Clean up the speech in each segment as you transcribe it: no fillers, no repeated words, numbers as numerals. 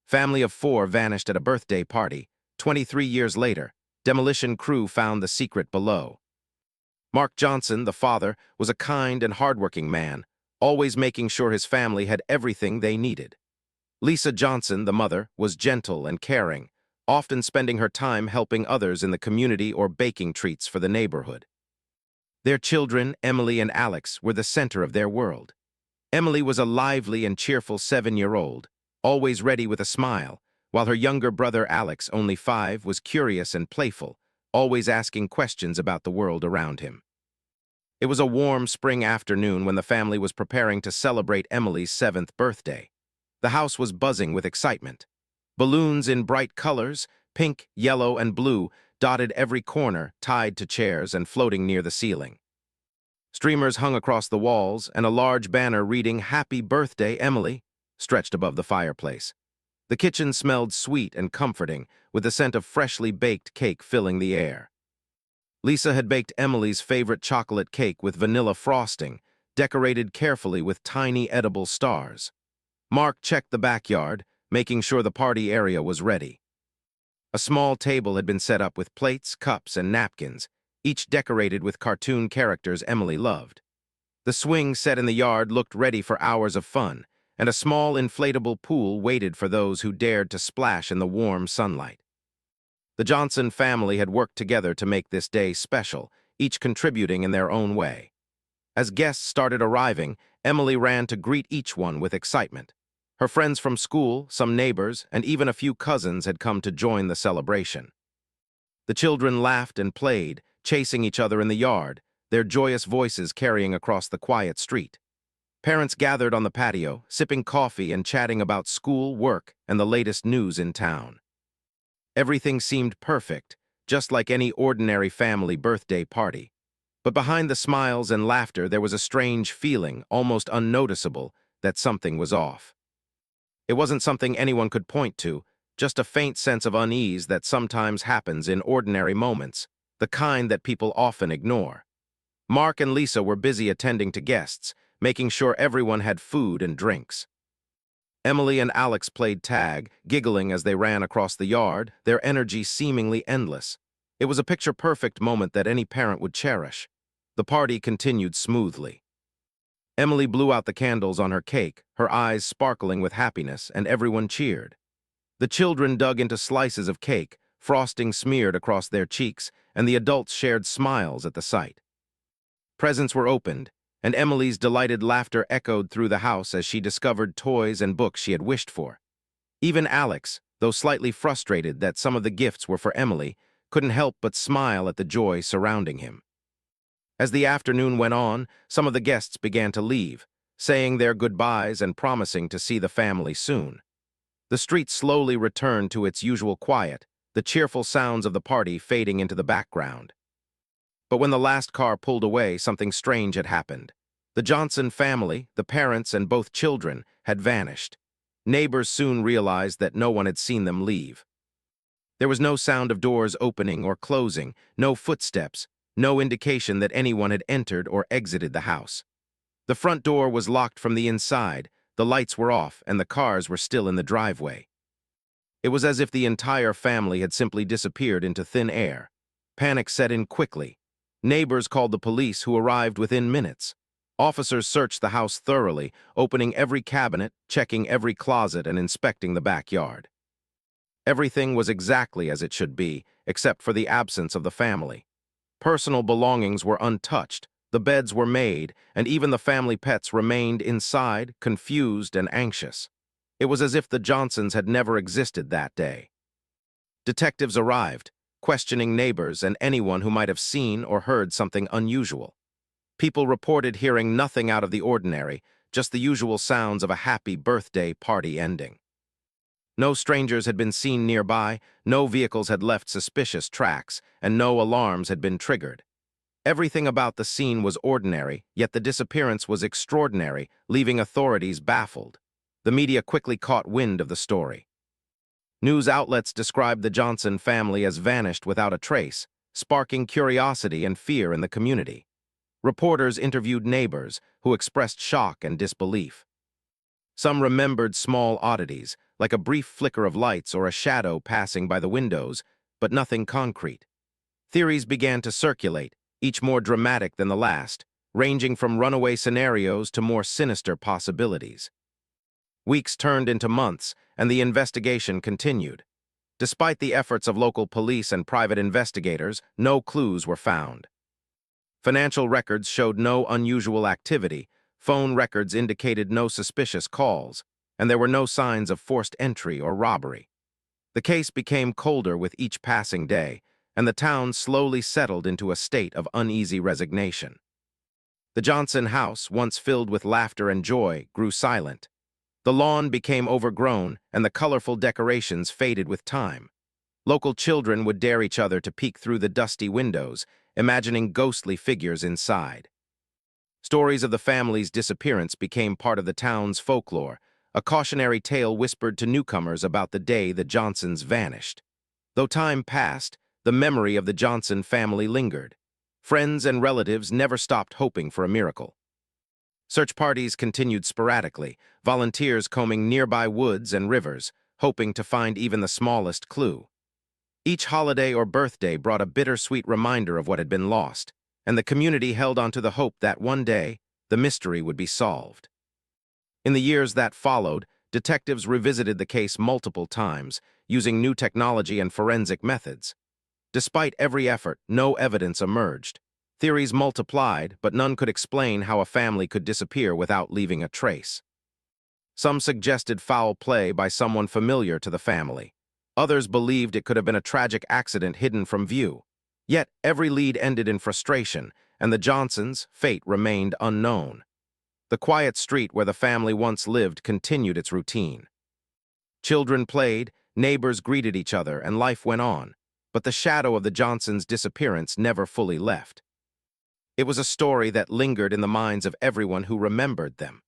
Family of four vanished at a birthday party. 23 years later, demolition crew found the secret below. Mark Johnson, the father, was a kind and hardworking man, always making sure his family had everything they needed. Lisa Johnson, the mother, was gentle and caring, often spending her time helping others in the community or baking treats for the neighborhood. Their children, Emily and Alex, were the center of their world. Emily was a lively and cheerful 7-year-old, always ready with a smile, while her younger brother Alex, only 5, was curious and playful, always asking questions about the world around him. It was a warm spring afternoon when the family was preparing to celebrate Emily's 7th birthday. The house was buzzing with excitement. Balloons in bright colors, pink, yellow, and blue, dotted every corner, tied to chairs and floating near the ceiling. Streamers hung across the walls, and a large banner reading "Happy Birthday, Emily" stretched above the fireplace. The kitchen smelled sweet and comforting, with the scent of freshly baked cake filling the air. Lisa had baked Emily's favorite chocolate cake with vanilla frosting, decorated carefully with tiny edible stars. Mark checked the backyard, making sure the party area was ready. A small table had been set up with plates, cups, and napkins, each decorated with cartoon characters Emily loved. The swing set in the yard looked ready for hours of fun, and a small inflatable pool waited for those who dared to splash in the warm sunlight. The Johnson family had worked together to make this day special, each contributing in their own way. As guests started arriving, Emily ran to greet each one with excitement. Her friends from school, some neighbors, and even a few cousins had come to join the celebration. The children laughed and played, chasing each other in the yard, their joyous voices carrying across the quiet street. Parents gathered on the patio, sipping coffee and chatting about school, work, and the latest news in town. Everything seemed perfect, just like any ordinary family birthday party. But behind the smiles and laughter there was a strange feeling, almost unnoticeable, that something was off. It wasn't something anyone could point to, just a faint sense of unease that sometimes happens in ordinary moments, the kind that people often ignore. Mark and Lisa were busy attending to guests, making sure everyone had food and drinks. Emily and Alex played tag, giggling as they ran across the yard, their energy seemingly endless. It was a picture-perfect moment that any parent would cherish. The party continued smoothly. Emily blew out the candles on her cake, her eyes sparkling with happiness, and everyone cheered. The children dug into slices of cake, frosting smeared across their cheeks, and the adults shared smiles at the sight. Presents were opened, and Emily's delighted laughter echoed through the house as she discovered toys and books she had wished for. Even Alex, though slightly frustrated that some of the gifts were for Emily, couldn't help but smile at the joy surrounding him. As the afternoon went on, some of the guests began to leave, saying their goodbyes and promising to see the family soon. The street slowly returned to its usual quiet, the cheerful sounds of the party fading into the background. But when the last car pulled away, something strange had happened. The Johnson family, the parents and both children, had vanished. Neighbors soon realized that no one had seen them leave. There was no sound of doors opening or closing, no footsteps, no indication that anyone had entered or exited the house. The front door was locked from the inside, the lights were off, and the cars were still in the driveway. It was as if the entire family had simply disappeared into thin air. Panic set in quickly. Neighbors called the police, who arrived within minutes. Officers searched the house thoroughly, opening every cabinet, checking every closet, and inspecting the backyard. Everything was exactly as it should be, except for the absence of the family. Personal belongings were untouched, the beds were made, and even the family pets remained inside, confused and anxious. It was as if the Johnsons had never existed that day. Detectives arrived, questioning neighbors and anyone who might have seen or heard something unusual. People reported hearing nothing out of the ordinary, just the usual sounds of a happy birthday party ending. No strangers had been seen nearby, no vehicles had left suspicious tracks, and no alarms had been triggered. Everything about the scene was ordinary, yet the disappearance was extraordinary, leaving authorities baffled. The media quickly caught wind of the story. News outlets described the Johnson family as vanished without a trace, sparking curiosity and fear in the community. Reporters interviewed neighbors, who expressed shock and disbelief. Some remembered small oddities, like a brief flicker of lights or a shadow passing by the windows, but nothing concrete. Theories began to circulate, each more dramatic than the last, ranging from runaway scenarios to more sinister possibilities. Weeks turned into months, and the investigation continued. Despite the efforts of local police and private investigators, no clues were found. Financial records showed no unusual activity, phone records indicated no suspicious calls, and there were no signs of forced entry or robbery. The case became colder with each passing day, and the town slowly settled into a state of uneasy resignation. The Johnson house, once filled with laughter and joy, grew silent. The lawn became overgrown, and the colorful decorations faded with time. Local children would dare each other to peek through the dusty windows, imagining ghostly figures inside. Stories of the family's disappearance became part of the town's folklore, a cautionary tale whispered to newcomers about the day the Johnsons vanished. Though time passed, the memory of the Johnson family lingered. Friends and relatives never stopped hoping for a miracle. Search parties continued sporadically, volunteers combing nearby woods and rivers, hoping to find even the smallest clue. Each holiday or birthday brought a bittersweet reminder of what had been lost, and the community held on to the hope that one day, the mystery would be solved. In the years that followed, detectives revisited the case multiple times, using new technology and forensic methods. Despite every effort, no evidence emerged. Theories multiplied, but none could explain how a family could disappear without leaving a trace. Some suggested foul play by someone familiar to the family. Others believed it could have been a tragic accident hidden from view. Yet every lead ended in frustration, and the Johnsons' fate remained unknown. The quiet street where the family once lived continued its routine. Children played, neighbors greeted each other, and life went on, but the shadow of the Johnsons' disappearance never fully left. It was a story that lingered in the minds of everyone who remembered them,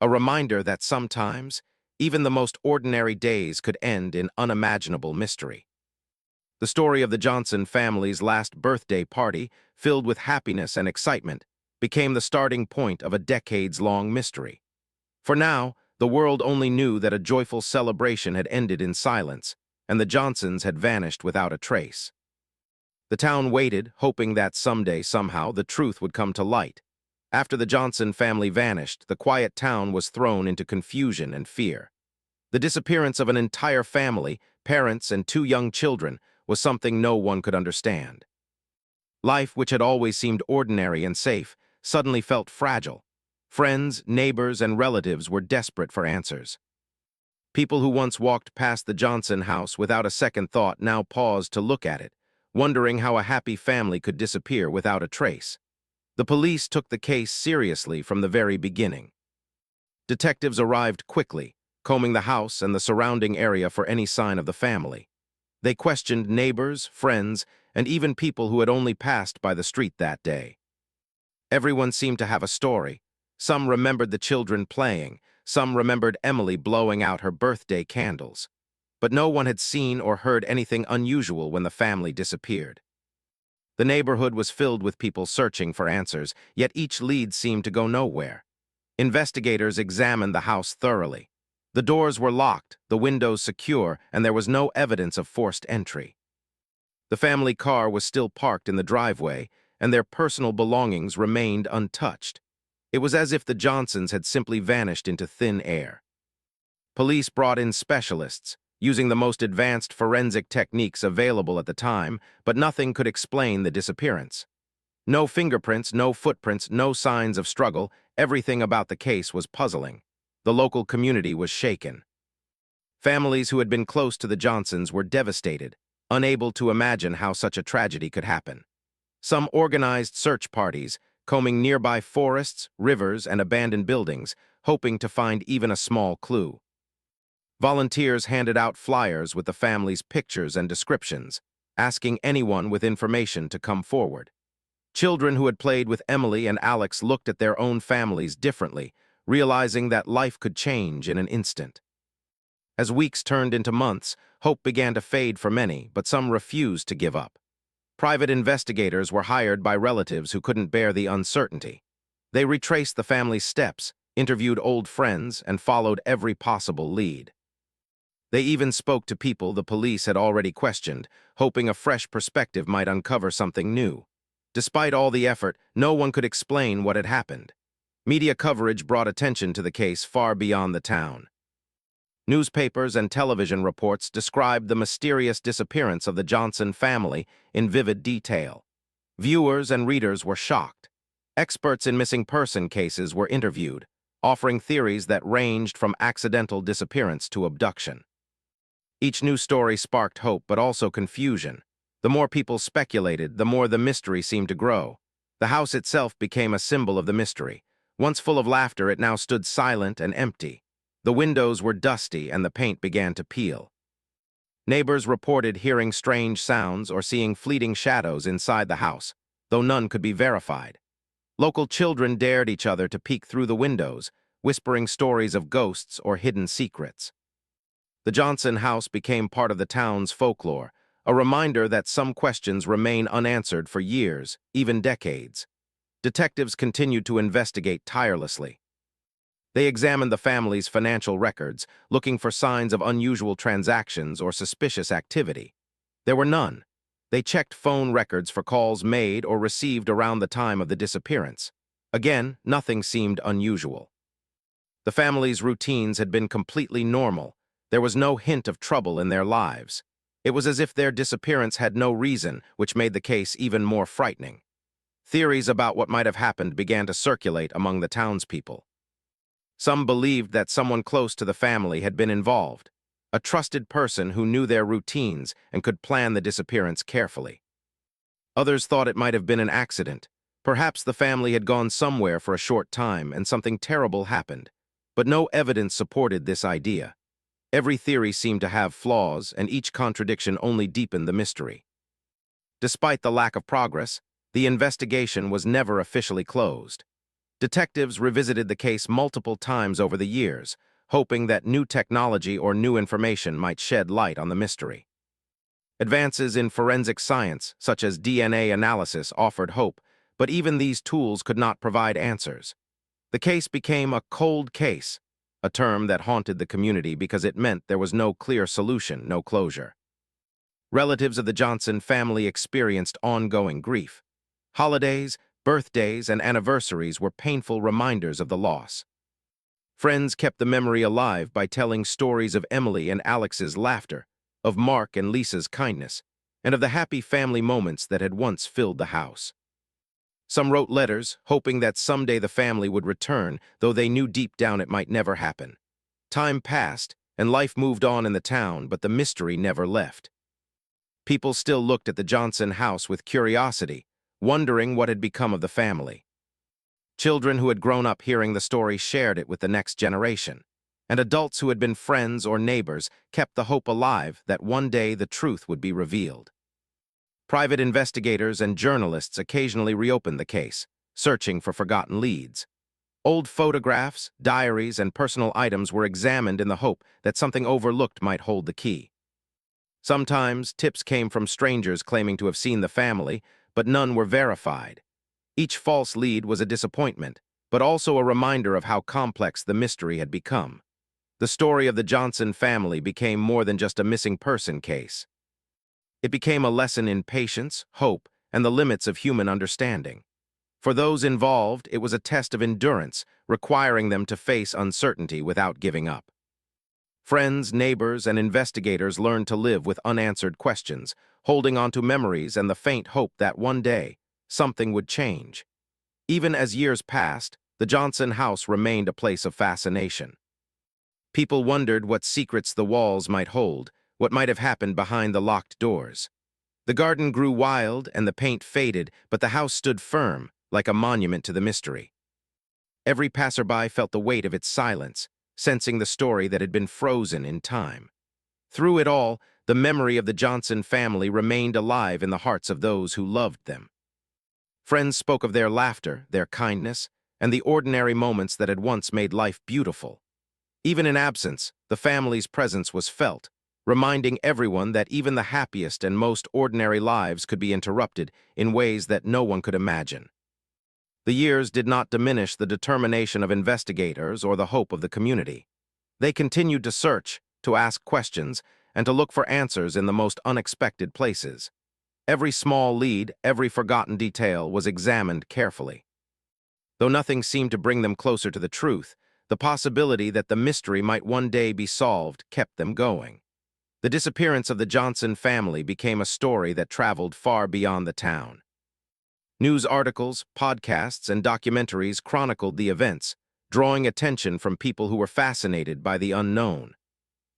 a reminder that sometimes, even the most ordinary days could end in unimaginable mystery. The story of the Johnson family's last birthday party, filled with happiness and excitement, became the starting point of a decades-long mystery. For now, the world only knew that a joyful celebration had ended in silence, and the Johnsons had vanished without a trace. The town waited, hoping that someday, somehow, the truth would come to light. After the Johnson family vanished, the quiet town was thrown into confusion and fear. The disappearance of an entire family, parents and two young children, was something no one could understand. Life, which had always seemed ordinary and safe, suddenly felt fragile. Friends, neighbors, and relatives were desperate for answers. People who once walked past the Johnson house without a second thought now paused to look at it, wondering how a happy family could disappear without a trace. The police took the case seriously from the very beginning. Detectives arrived quickly, combing the house and the surrounding area for any sign of the family. They questioned neighbors, friends, and even people who had only passed by the street that day. Everyone seemed to have a story. Some remembered the children playing, some remembered Emily blowing out her birthday candles. But no one had seen or heard anything unusual when the family disappeared. The neighborhood was filled with people searching for answers, yet each lead seemed to go nowhere. Investigators examined the house thoroughly. The doors were locked, the windows secure, and there was no evidence of forced entry. The family car was still parked in the driveway, and their personal belongings remained untouched. It was as if the Johnsons had simply vanished into thin air. Police brought in specialists, using the most advanced forensic techniques available at the time, but nothing could explain the disappearance. No fingerprints, no footprints, no signs of struggle. Everything about the case was puzzling. The local community was shaken. Families who had been close to the Johnsons were devastated, unable to imagine how such a tragedy could happen. Some organized search parties, combing nearby forests, rivers, and abandoned buildings, hoping to find even a small clue. Volunteers handed out flyers with the family's pictures and descriptions, asking anyone with information to come forward. Children who had played with Emily and Alex looked at their own families differently, realizing that life could change in an instant. As weeks turned into months, hope began to fade for many, but some refused to give up. Private investigators were hired by relatives who couldn't bear the uncertainty. They retraced the family's steps, interviewed old friends, and followed every possible lead. They even spoke to people the police had already questioned, hoping a fresh perspective might uncover something new. Despite all the effort, no one could explain what had happened. Media coverage brought attention to the case far beyond the town. Newspapers and television reports described the mysterious disappearance of the Johnson family in vivid detail. Viewers and readers were shocked. Experts in missing person cases were interviewed, offering theories that ranged from accidental disappearance to abduction. Each new story sparked hope but also confusion. The more people speculated, the more the mystery seemed to grow. The house itself became a symbol of the mystery. Once full of laughter, it now stood silent and empty. The windows were dusty and the paint began to peel. Neighbors reported hearing strange sounds or seeing fleeting shadows inside the house, though none could be verified. Local children dared each other to peek through the windows, whispering stories of ghosts or hidden secrets. The Johnson house became part of the town's folklore, a reminder that some questions remain unanswered for years, even decades. Detectives continued to investigate tirelessly. They examined the family's financial records, looking for signs of unusual transactions or suspicious activity. There were none. They checked phone records for calls made or received around the time of the disappearance. Again, nothing seemed unusual. The family's routines had been completely normal. There was no hint of trouble in their lives. It was as if their disappearance had no reason, which made the case even more frightening. Theories about what might have happened began to circulate among the townspeople. Some believed that someone close to the family had been involved, a trusted person who knew their routines and could plan the disappearance carefully. Others thought it might have been an accident. Perhaps the family had gone somewhere for a short time and something terrible happened. But no evidence supported this idea. Every theory seemed to have flaws, and each contradiction only deepened the mystery. Despite the lack of progress, the investigation was never officially closed. Detectives revisited the case multiple times over the years, hoping that new technology or new information might shed light on the mystery. Advances in forensic science, such as DNA analysis, offered hope, but even these tools could not provide answers. The case became a cold case, a term that haunted the community because it meant there was no clear solution, no closure. Relatives of the Johnson family experienced ongoing grief. Holidays, birthdays, and anniversaries were painful reminders of the loss. Friends kept the memory alive by telling stories of Emily and Alex's laughter, of Mark and Lisa's kindness, and of the happy family moments that had once filled the house. Some wrote letters, hoping that someday the family would return, though they knew deep down it might never happen. Time passed, and life moved on in the town, but the mystery never left. People still looked at the Johnson house with curiosity, wondering what had become of the family. Children who had grown up hearing the story shared it with the next generation, and adults who had been friends or neighbors kept the hope alive that one day the truth would be revealed. Private investigators and journalists occasionally reopened the case, searching for forgotten leads. Old photographs, diaries, and personal items were examined in the hope that something overlooked might hold the key. Sometimes tips came from strangers claiming to have seen the family, but none were verified. Each false lead was a disappointment, but also a reminder of how complex the mystery had become. The story of the Johnson family became more than just a missing person case. It became a lesson in patience, hope, and the limits of human understanding. For those involved, it was a test of endurance, requiring them to face uncertainty without giving up. Friends, neighbors, and investigators learned to live with unanswered questions, holding on to memories and the faint hope that one day, something would change. Even as years passed, the Johnson house remained a place of fascination. People wondered what secrets the walls might hold, what might have happened behind the locked doors. The garden grew wild and the paint faded, but the house stood firm, like a monument to the mystery. Every passerby felt the weight of its silence, sensing the story that had been frozen in time. Through it all, the memory of the Johnson family remained alive in the hearts of those who loved them. Friends spoke of their laughter, their kindness, and the ordinary moments that had once made life beautiful. Even in absence, the family's presence was felt, reminding everyone that even the happiest and most ordinary lives could be interrupted in ways that no one could imagine. The years did not diminish the determination of investigators or the hope of the community. They continued to search, to ask questions, and to look for answers in the most unexpected places. Every small lead, every forgotten detail was examined carefully. Though nothing seemed to bring them closer to the truth, the possibility that the mystery might one day be solved kept them going. The disappearance of the Johnson family became a story that traveled far beyond the town. News articles, podcasts, and documentaries chronicled the events, drawing attention from people who were fascinated by the unknown.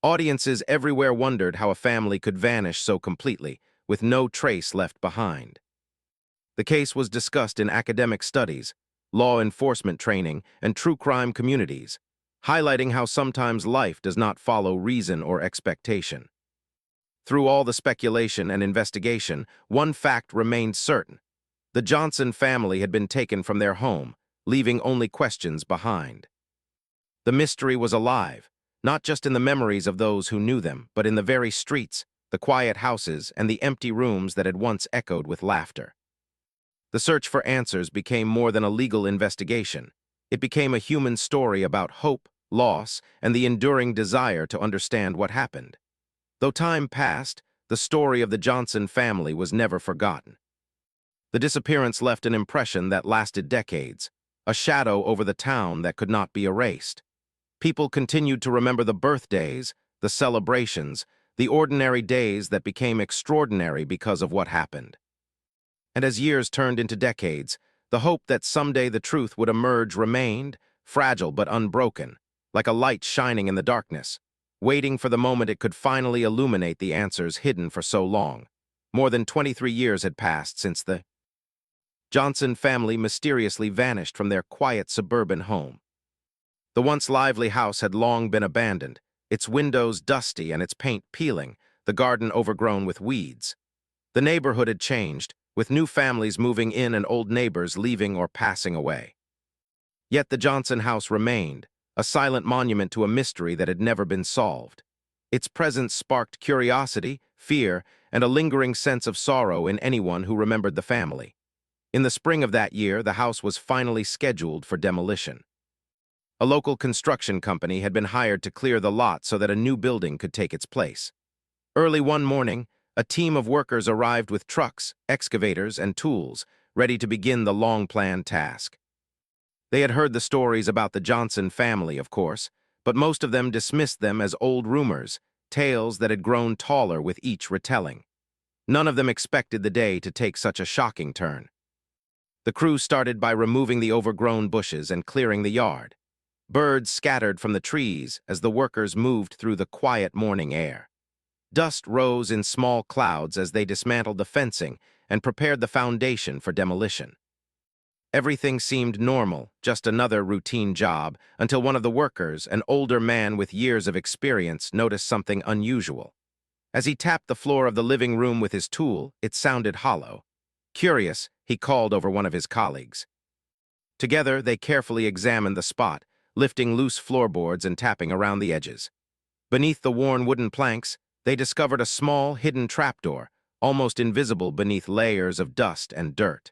Audiences everywhere wondered how a family could vanish so completely, with no trace left behind. The case was discussed in academic studies, law enforcement training, and true crime communities, highlighting how sometimes life does not follow reason or expectation. Through all the speculation and investigation, one fact remained certain. The Johnson family had been taken from their home, leaving only questions behind. The mystery was alive, not just in the memories of those who knew them, but in the very streets, the quiet houses, and the empty rooms that had once echoed with laughter. The search for answers became more than a legal investigation. It became a human story about hope, loss, and the enduring desire to understand what happened. Though time passed, the story of the Johnson family was never forgotten. The disappearance left an impression that lasted decades, a shadow over the town that could not be erased. People continued to remember the birthdays, the celebrations, the ordinary days that became extraordinary because of what happened. And as years turned into decades, the hope that someday the truth would emerge remained, fragile but unbroken, like a light shining in the darkness, waiting for the moment it could finally illuminate the answers hidden for so long. More than 23 years had passed since the Johnson family mysteriously vanished from their quiet suburban home. The once lively house had long been abandoned, its windows dusty and its paint peeling, the garden overgrown with weeds. The neighborhood had changed, with new families moving in and old neighbors leaving or passing away. Yet the Johnson house remained, a silent monument to a mystery that had never been solved. Its presence sparked curiosity, fear, and a lingering sense of sorrow in anyone who remembered the family. In the spring of that year, the house was finally scheduled for demolition. A local construction company had been hired to clear the lot so that a new building could take its place. Early one morning, a team of workers arrived with trucks, excavators, and tools, ready to begin the long-planned task. They had heard the stories about the Johnson family, of course, but most of them dismissed them as old rumors, tales that had grown taller with each retelling. None of them expected the day to take such a shocking turn. The crew started by removing the overgrown bushes and clearing the yard. Birds scattered from the trees as the workers moved through the quiet morning air. Dust rose in small clouds as they dismantled the fencing and prepared the foundation for demolition. Everything seemed normal, just another routine job, until one of the workers, an older man with years of experience, noticed something unusual. As he tapped the floor of the living room with his tool, it sounded hollow. Curious, he called over one of his colleagues. Together, they carefully examined the spot, lifting loose floorboards and tapping around the edges. Beneath the worn wooden planks, they discovered a small, hidden trapdoor, almost invisible beneath layers of dust and dirt.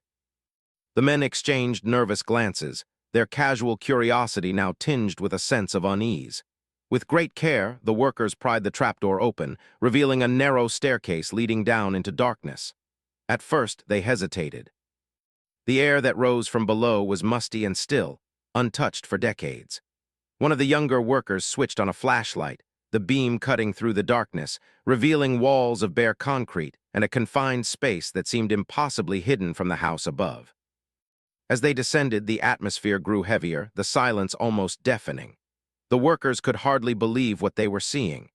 The men exchanged nervous glances, their casual curiosity now tinged with a sense of unease. With great care, the workers pried the trapdoor open, revealing a narrow staircase leading down into darkness. At first, they hesitated. The air that rose from below was musty and still, untouched for decades. One of the younger workers switched on a flashlight, the beam cutting through the darkness, revealing walls of bare concrete and a confined space that seemed impossibly hidden from the house above. As they descended, the atmosphere grew heavier, the silence almost deafening. The workers could hardly believe what they were seeing.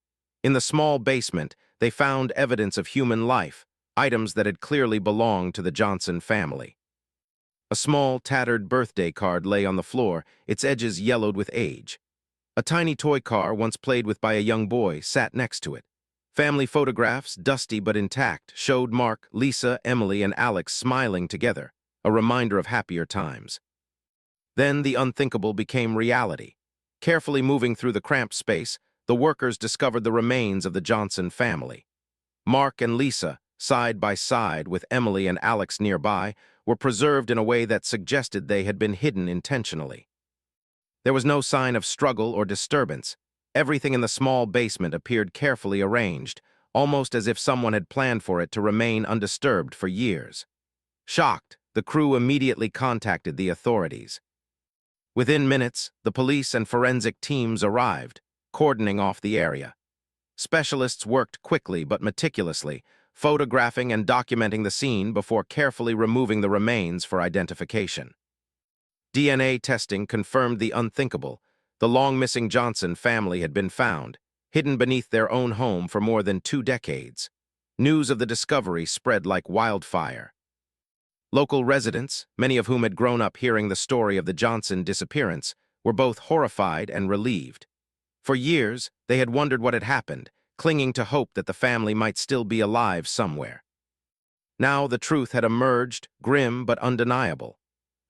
In the small basement, they found evidence of human life, items that had clearly belonged to the Johnson family. A small, tattered birthday card lay on the floor, its edges yellowed with age. A tiny toy car, once played with by a young boy, sat next to it. Family photographs, dusty but intact, showed Mark, Lisa, Emily, and Alex smiling together, a reminder of happier times. Then the unthinkable became reality. Carefully moving through the cramped space, the workers discovered the remains of the Johnson family. Mark and Lisa, side by side with Emily and Alex nearby, were preserved in a way that suggested they had been hidden intentionally. There was no sign of struggle or disturbance. Everything in the small basement appeared carefully arranged, almost as if someone had planned for it to remain undisturbed for years. Shocked, the crew immediately contacted the authorities. Within minutes, the police and forensic teams arrived, cordoning off the area. Specialists worked quickly but meticulously, photographing and documenting the scene before carefully removing the remains for identification. DNA testing confirmed the unthinkable. The long-missing Johnson family had been found, hidden beneath their own home for more than 2 decades. News of the discovery spread like wildfire. Local residents, many of whom had grown up hearing the story of the Johnson disappearance, were both horrified and relieved. For years, they had wondered what had happened, clinging to hope that the family might still be alive somewhere. Now the truth had emerged, grim but undeniable.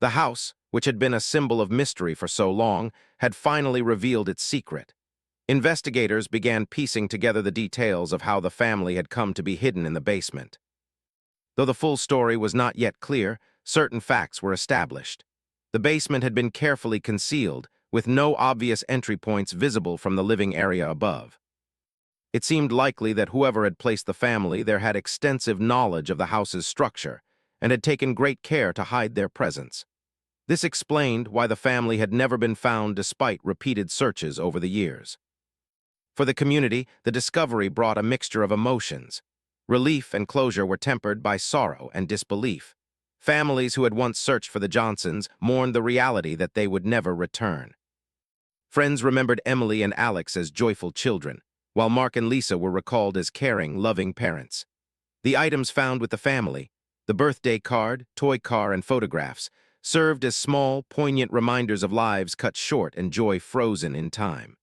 The house, which had been a symbol of mystery for so long, had finally revealed its secret. Investigators began piecing together the details of how the family had come to be hidden in the basement. Though the full story was not yet clear, certain facts were established. The basement had been carefully concealed, with no obvious entry points visible from the living area above. It seemed likely that whoever had placed the family there had extensive knowledge of the house's structure and had taken great care to hide their presence. This explained why the family had never been found despite repeated searches over the years. For the community, the discovery brought a mixture of emotions. Relief and closure were tempered by sorrow and disbelief. Families who had once searched for the Johnsons mourned the reality that they would never return. Friends remembered Emily and Alex as joyful children, while Mark and Lisa were recalled as caring, loving parents. The items found with the family, the birthday card, toy car, and photographs, served as small, poignant reminders of lives cut short and joy frozen in time.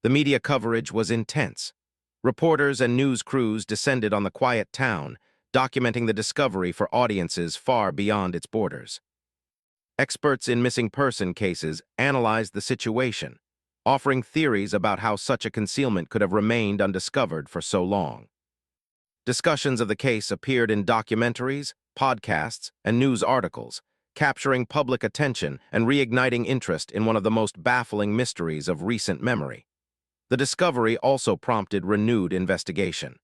The media coverage was intense. Reporters and news crews descended on the quiet town, documenting the discovery for audiences far beyond its borders. Experts in missing person cases analyzed the situation, offering theories about how such a concealment could have remained undiscovered for so long. Discussions of the case appeared in documentaries, podcasts, and news articles, capturing public attention and reigniting interest in one of the most baffling mysteries of recent memory. The discovery also prompted renewed investigation.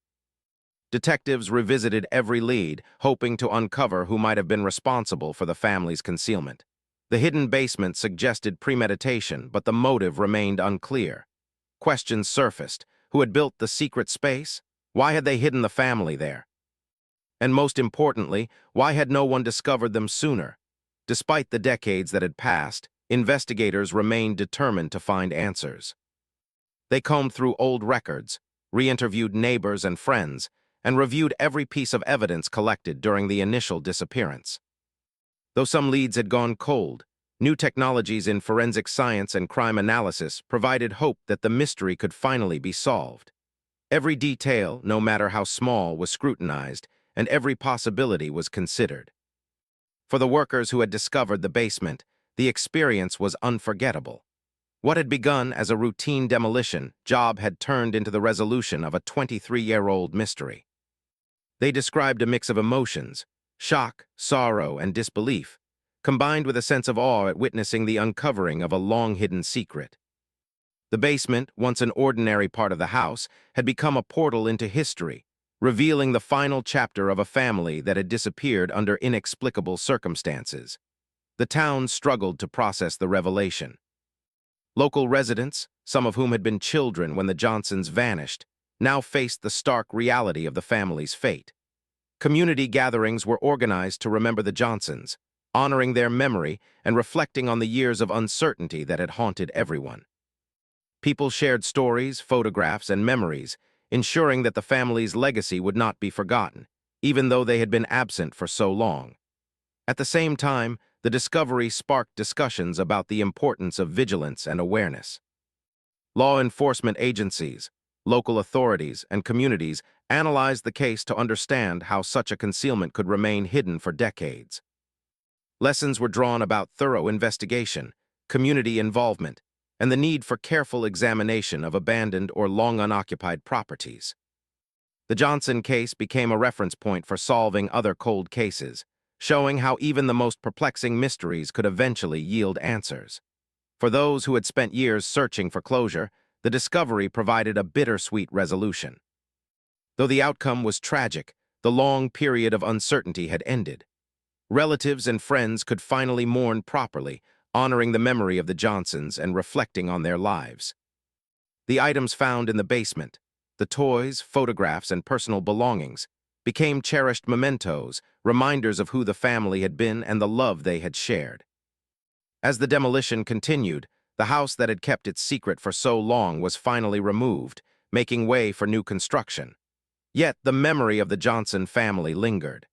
Detectives revisited every lead, hoping to uncover who might have been responsible for the family's concealment. The hidden basement suggested premeditation, but the motive remained unclear. Questions surfaced. Who had built the secret space? Why had they hidden the family there? And most importantly, why had no one discovered them sooner? Despite the decades that had passed, investigators remained determined to find answers. They combed through old records, re-interviewed neighbors and friends, and reviewed every piece of evidence collected during the initial disappearance. Though some leads had gone cold, new technologies in forensic science and crime analysis provided hope that the mystery could finally be solved. Every detail, no matter how small, was scrutinized, and every possibility was considered. For the workers who had discovered the basement, the experience was unforgettable. What had begun as a routine demolition job had turned into the resolution of a 23-year-old mystery. They described a mix of emotions, shock, sorrow, and disbelief, combined with a sense of awe at witnessing the uncovering of a long-hidden secret. The basement, once an ordinary part of the house, had become a portal into history, revealing the final chapter of a family that had disappeared under inexplicable circumstances. The town struggled to process the revelation. Local residents, some of whom had been children when the Johnsons vanished, now faced the stark reality of the family's fate. Community gatherings were organized to remember the Johnsons, honoring their memory and reflecting on the years of uncertainty that had haunted everyone. People shared stories, photographs, and memories, ensuring that the family's legacy would not be forgotten, even though they had been absent for so long. At the same time, the discovery sparked discussions about the importance of vigilance and awareness. Law enforcement agencies, local authorities, and communities analyzed the case to understand how such a concealment could remain hidden for decades. Lessons were drawn about thorough investigation, community involvement, and the need for careful examination of abandoned or long unoccupied properties. The Johnson case became a reference point for solving other cold cases, showing how even the most perplexing mysteries could eventually yield answers. For those who had spent years searching for closure, the discovery provided a bittersweet resolution. Though the outcome was tragic, the long period of uncertainty had ended. Relatives and friends could finally mourn properly, honoring the memory of the Johnsons and reflecting on their lives. The items found in the basement, the toys, photographs, and personal belongings, became cherished mementos, reminders of who the family had been and the love they had shared. As the demolition continued, the house that had kept its secret for so long was finally removed, making way for new construction. Yet the memory of the Johnson family lingered.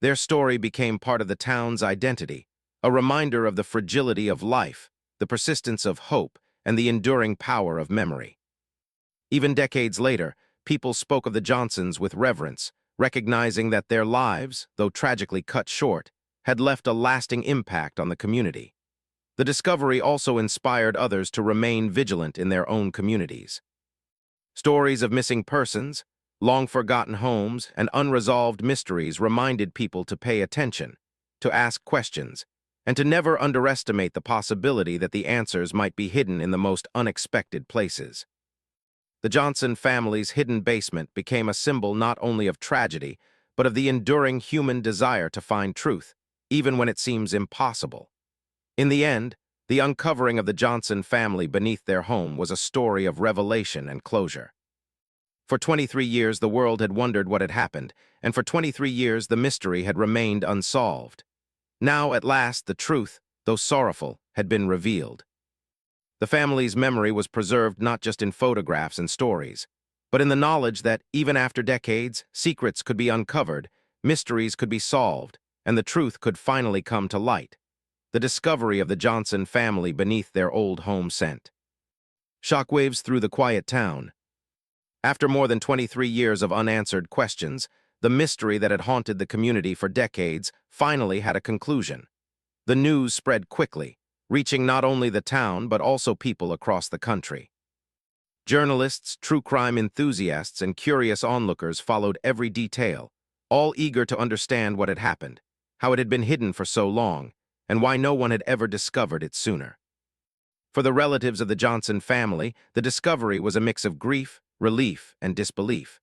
Their story became part of the town's identity, a reminder of the fragility of life, the persistence of hope, and the enduring power of memory. Even decades later, people spoke of the Johnsons with reverence, recognizing that their lives, though tragically cut short, had left a lasting impact on the community. The discovery also inspired others to remain vigilant in their own communities. Stories of missing persons, long-forgotten homes, and unresolved mysteries reminded people to pay attention, to ask questions, and to never underestimate the possibility that the answers might be hidden in the most unexpected places. The Johnson family's hidden basement became a symbol not only of tragedy, but of the enduring human desire to find truth, even when it seems impossible. In the end, the uncovering of the Johnson family beneath their home was a story of revelation and closure. For 23 years, the world had wondered what had happened, and for 23 years, the mystery had remained unsolved. Now, at last, the truth, though sorrowful, had been revealed. The family's memory was preserved not just in photographs and stories, but in the knowledge that, even after decades, secrets could be uncovered, mysteries could be solved, and the truth could finally come to light. The discovery of the Johnson family beneath their old home sent shockwaves through the quiet town. After more than 23 years of unanswered questions, the mystery that had haunted the community for decades finally had a conclusion. The news spread quickly, reaching not only the town but also people across the country. Journalists, true crime enthusiasts, and curious onlookers followed every detail, all eager to understand what had happened, how it had been hidden for so long, and why no one had ever discovered it sooner. For the relatives of the Johnson family, the discovery was a mix of grief, relief, and disbelief.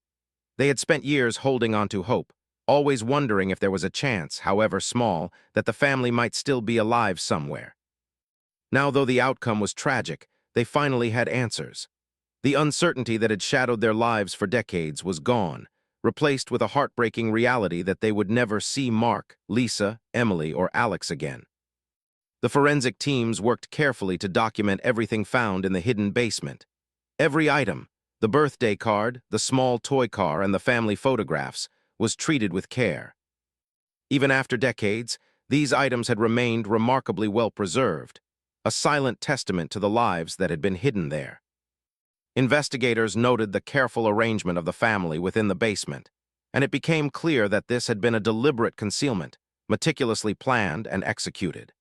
They had spent years holding on to hope, always wondering if there was a chance, however small, that the family might still be alive somewhere. Now, though the outcome was tragic, they finally had answers. The uncertainty that had shadowed their lives for decades was gone, replaced with a heartbreaking reality that they would never see Mark, Lisa, Emily, or Alex again. The forensic teams worked carefully to document everything found in the hidden basement. Every item, the birthday card, the small toy car, and the family photographs, was treated with care. Even after decades, these items had remained remarkably well preserved, a silent testament to the lives that had been hidden there. Investigators noted the careful arrangement of the family within the basement, and it became clear that this had been a deliberate concealment, meticulously planned and executed.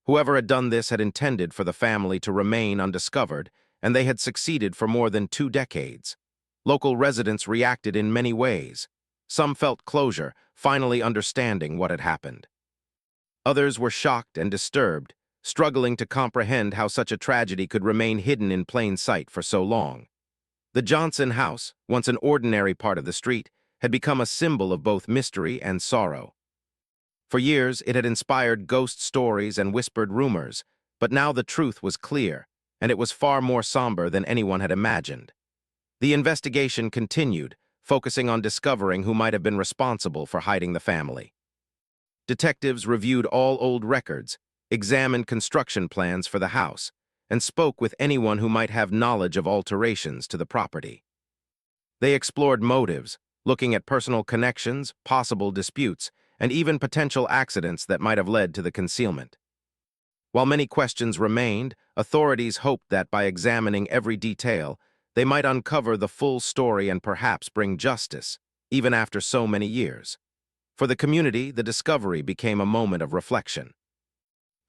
Whoever had done this had intended for the family to remain undiscovered, and they had succeeded for more than 2 decades. Local residents reacted in many ways. Some felt closure, finally understanding what had happened. Others were shocked and disturbed, struggling to comprehend how such a tragedy could remain hidden in plain sight for so long. The Johnson house, once an ordinary part of the street, had become a symbol of both mystery and sorrow. For years, it had inspired ghost stories and whispered rumors, but now the truth was clear, and it was far more somber than anyone had imagined. The investigation continued, focusing on discovering who might have been responsible for hiding the family. Detectives reviewed all old records, examined construction plans for the house, and spoke with anyone who might have knowledge of alterations to the property. They explored motives, looking at personal connections, possible disputes, and even potential accidents that might have led to the concealment. While many questions remained, authorities hoped that by examining every detail, they might uncover the full story and perhaps bring justice, even after so many years. For the community, the discovery became a moment of reflection.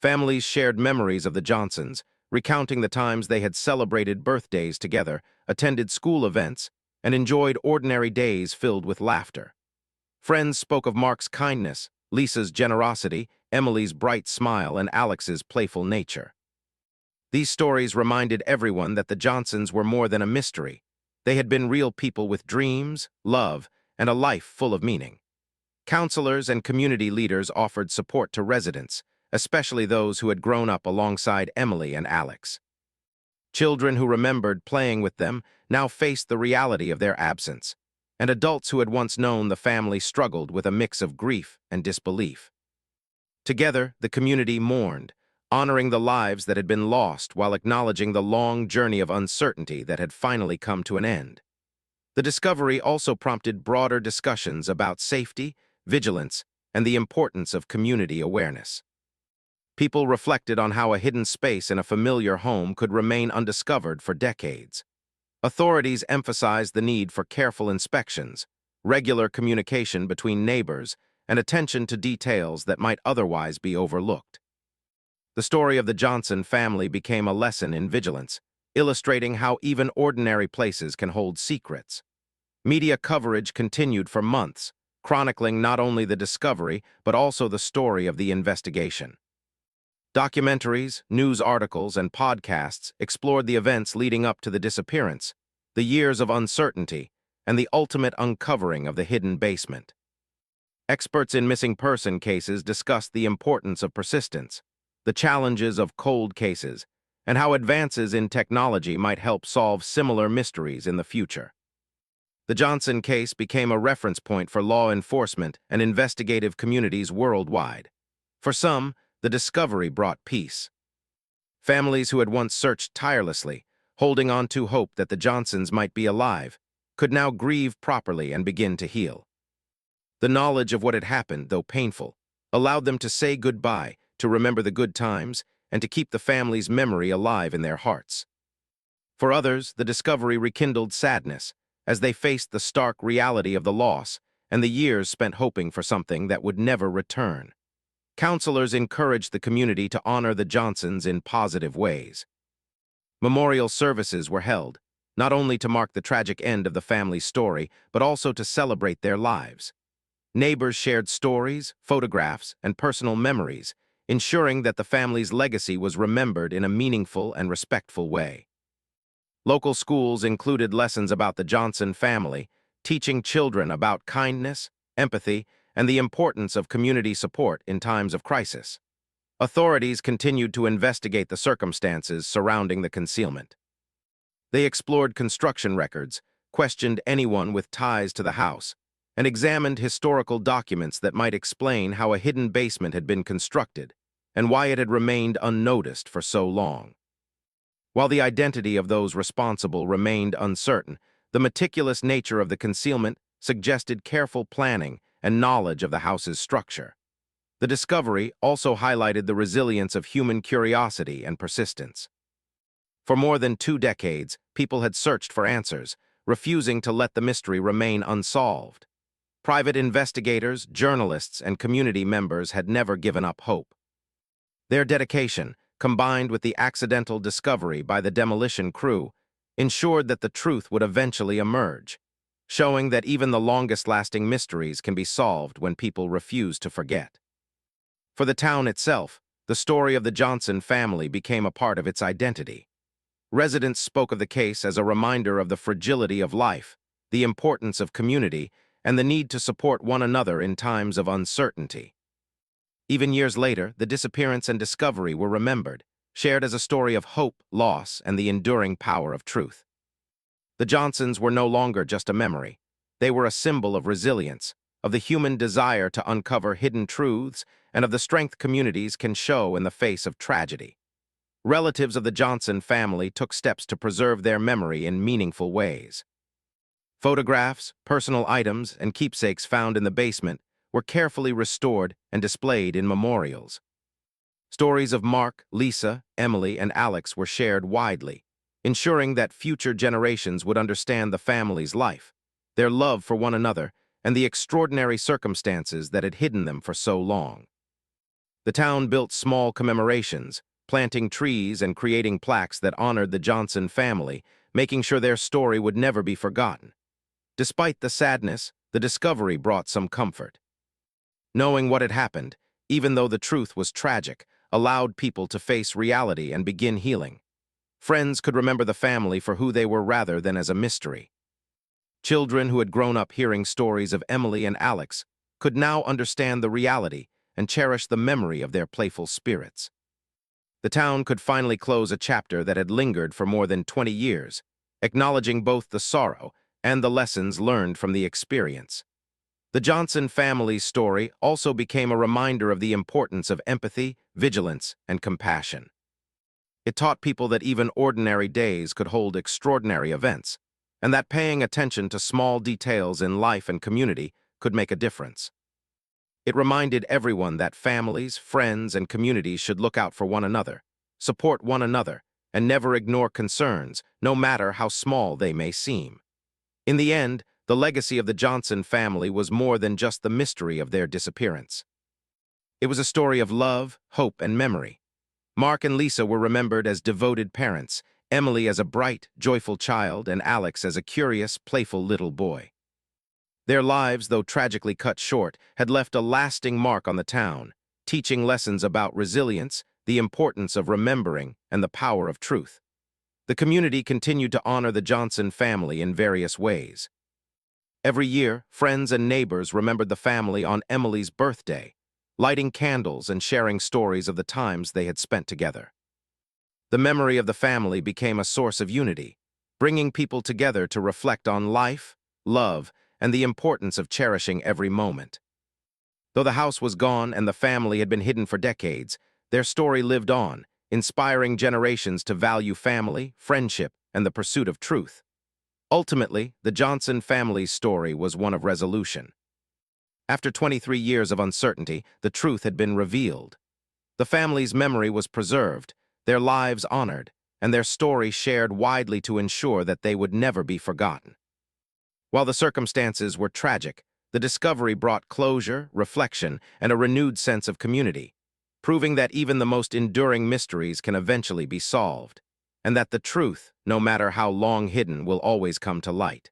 Families shared memories of the Johnsons, recounting the times they had celebrated birthdays together, attended school events, and enjoyed ordinary days filled with laughter. Friends spoke of Mark's kindness, Lisa's generosity, Emily's bright smile, and Alex's playful nature. These stories reminded everyone that the Johnsons were more than a mystery. They had been real people with dreams, love, and a life full of meaning. Counselors and community leaders offered support to residents, especially those who had grown up alongside Emily and Alex. Children who remembered playing with them now faced the reality of their absence, and adults who had once known the family struggled with a mix of grief and disbelief. Together, the community mourned, honoring the lives that had been lost while acknowledging the long journey of uncertainty that had finally come to an end. The discovery also prompted broader discussions about safety, vigilance, and the importance of community awareness. People reflected on how a hidden space in a familiar home could remain undiscovered for decades. Authorities emphasized the need for careful inspections, regular communication between neighbors, and attention to details that might otherwise be overlooked. The story of the Johnson family became a lesson in vigilance, illustrating how even ordinary places can hold secrets. Media coverage continued for months, chronicling not only the discovery but also the story of the investigation. Documentaries, news articles, and podcasts explored the events leading up to the disappearance, the years of uncertainty, and the ultimate uncovering of the hidden basement. Experts in missing person cases discussed the importance of persistence, the challenges of cold cases, and how advances in technology might help solve similar mysteries in the future. The Johnson case became a reference point for law enforcement and investigative communities worldwide. For some, the discovery brought peace. Families who had once searched tirelessly, holding on to hope that the Johnsons might be alive, could now grieve properly and begin to heal. The knowledge of what had happened, though painful, allowed them to say goodbye, to remember the good times, and to keep the family's memory alive in their hearts. For others, the discovery rekindled sadness, as they faced the stark reality of the loss and the years spent hoping for something that would never return. Counselors encouraged the community to honor the Johnsons in positive ways. Memorial services were held, not only to mark the tragic end of the family's story, but also to celebrate their lives. Neighbors shared stories, photographs, and personal memories, ensuring that the family's legacy was remembered in a meaningful and respectful way. Local schools included lessons about the Johnson family, teaching children about kindness, empathy, and the importance of community support in times of crisis. Authorities continued to investigate the circumstances surrounding the concealment. They explored construction records, questioned anyone with ties to the house, and examined historical documents that might explain how a hidden basement had been constructed and why it had remained unnoticed for so long. While the identity of those responsible remained uncertain, the meticulous nature of the concealment suggested careful planning and knowledge of the house's structure. The discovery also highlighted the resilience of human curiosity and persistence. For more than 2 decades, people had searched for answers, refusing to let the mystery remain unsolved. Private investigators, journalists, and community members had never given up hope. Their dedication, combined with the accidental discovery by the demolition crew, ensured that the truth would eventually emerge, showing that even the longest-lasting mysteries can be solved when people refuse to forget. For the town itself, the story of the Johnson family became a part of its identity. Residents spoke of the case as a reminder of the fragility of life, the importance of community, and the need to support one another in times of uncertainty. Even years later, the disappearance and discovery were remembered, shared as a story of hope, loss, and the enduring power of truth. The Johnsons were no longer just a memory. They were a symbol of resilience, of the human desire to uncover hidden truths, and of the strength communities can show in the face of tragedy. Relatives of the Johnson family took steps to preserve their memory in meaningful ways. Photographs, personal items, and keepsakes found in the basement were carefully restored and displayed in memorials. Stories of Mark, Lisa, Emily, and Alex were shared widely, ensuring that future generations would understand the family's life, their love for one another, and the extraordinary circumstances that had hidden them for so long. The town built small commemorations, planting trees and creating plaques that honored the Johnson family, making sure their story would never be forgotten. Despite the sadness, the discovery brought some comfort. Knowing what had happened, even though the truth was tragic, allowed people to face reality and begin healing. Friends could remember the family for who they were rather than as a mystery. Children who had grown up hearing stories of Emily and Alex could now understand the reality and cherish the memory of their playful spirits. The town could finally close a chapter that had lingered for more than 20 years, acknowledging both the sorrow and the lessons learned from the experience. The Johnson family's story also became a reminder of the importance of empathy, vigilance, and compassion. It taught people that even ordinary days could hold extraordinary events, and that paying attention to small details in life and community could make a difference. It reminded everyone that families, friends, and communities should look out for one another, support one another, and never ignore concerns, no matter how small they may seem. In the end, the legacy of the Johnson family was more than just the mystery of their disappearance. It was a story of love, hope, and memory. Mark and Lisa were remembered as devoted parents, Emily as a bright, joyful child, and Alex as a curious, playful little boy. Their lives, though tragically cut short, had left a lasting mark on the town, teaching lessons about resilience, the importance of remembering, and the power of truth. The community continued to honor the Johnson family in various ways. Every year, friends and neighbors remembered the family on Emily's birthday, lighting candles and sharing stories of the times they had spent together. The memory of the family became a source of unity, bringing people together to reflect on life, love, and the importance of cherishing every moment. Though the house was gone and the family had been hidden for decades, their story lived on, inspiring generations to value family, friendship, and the pursuit of truth. Ultimately, the Johnson family's story was one of resolution. After 23 years of uncertainty, the truth had been revealed. The family's memory was preserved, their lives honored, and their story shared widely to ensure that they would never be forgotten. While the circumstances were tragic, the discovery brought closure, reflection, and a renewed sense of community, proving that even the most enduring mysteries can eventually be solved, and that the truth, no matter how long hidden, will always come to light.